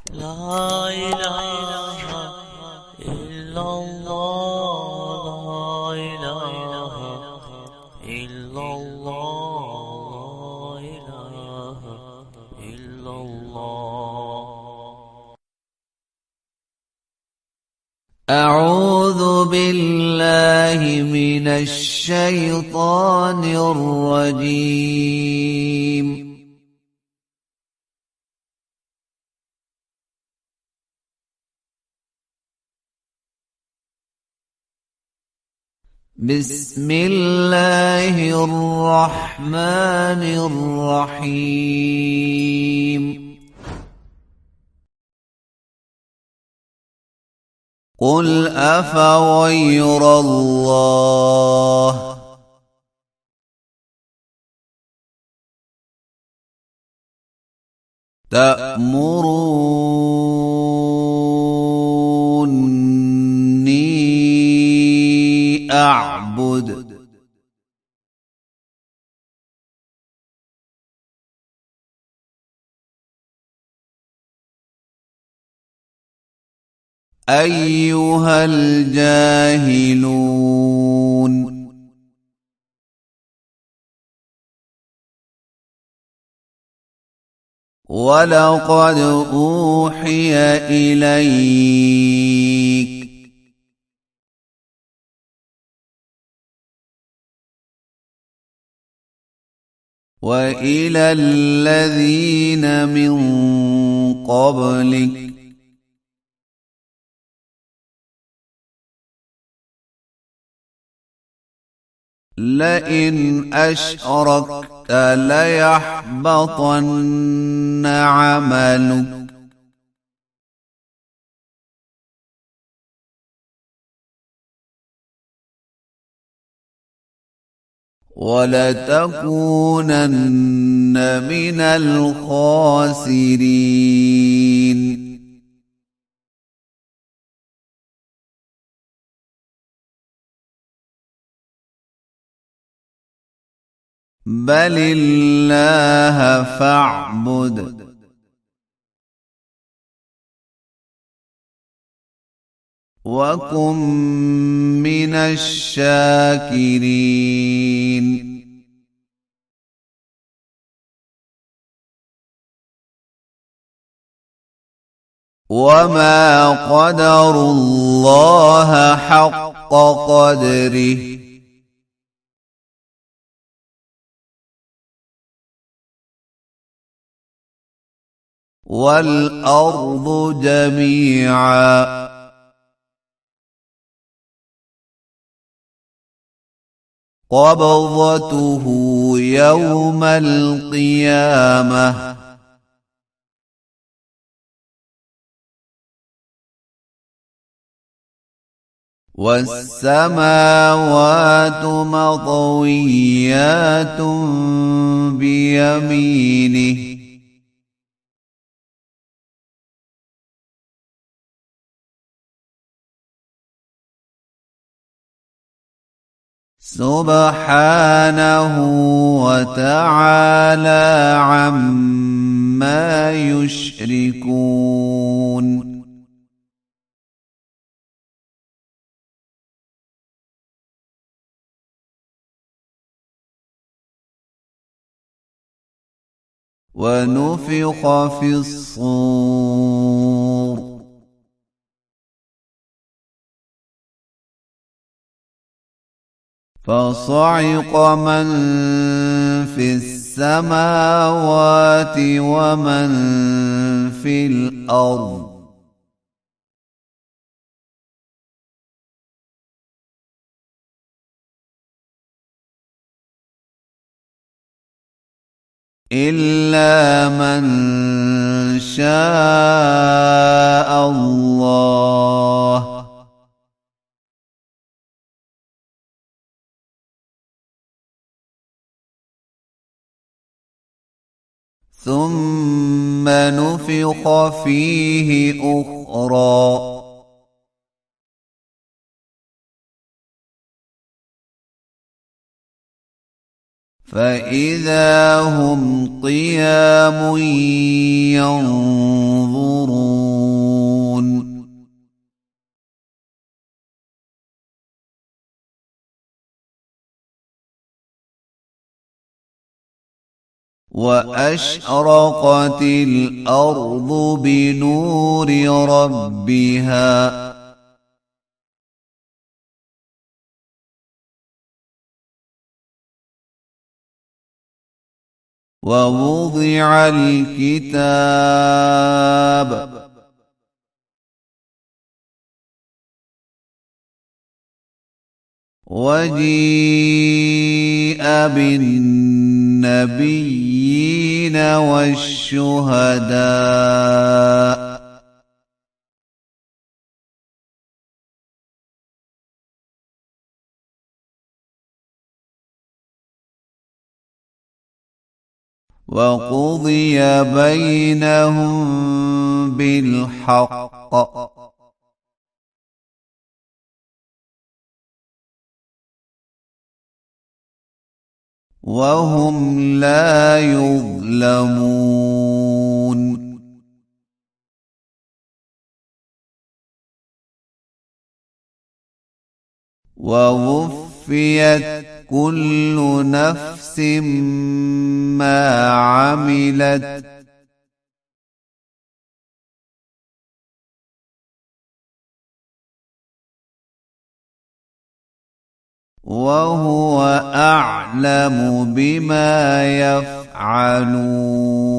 لا إله إلا الله، لا إله إلا الله، لا إله إلا الله. أعوذ بالله من الشيطان الرجيم. بسم الله الرحمن الرحيم. قل أفغير الله تأمروني أعبد أيها الجاهلون؟ ولقد أوحي إليك وإلى الذين من قبلك لئن أشركت ليحبطن عملك ولتكونن من الخاسرين. بل الله فاعبد وكن من الشاكرين. وما قدروا الله حق قدره والأرض جميعا قبضته يوم القيامة والسماوات مطويات بيمينه سبحانه وتعالى عما يشركون. ونفخ في الصور فصعق من في السماوات ومن في الأرض إلا من شاء الله ثم نفخ فيه أخرى فإذا هم قيام ينظرون. وأشرقت الأرض بنور ربها ووضع الكتاب وجيء بالنبيين والشهداء وقضي بينهم بالحق وهم لا يظلمون ووفيت كل نفس ما عملت وهو أعلم بما يفعلون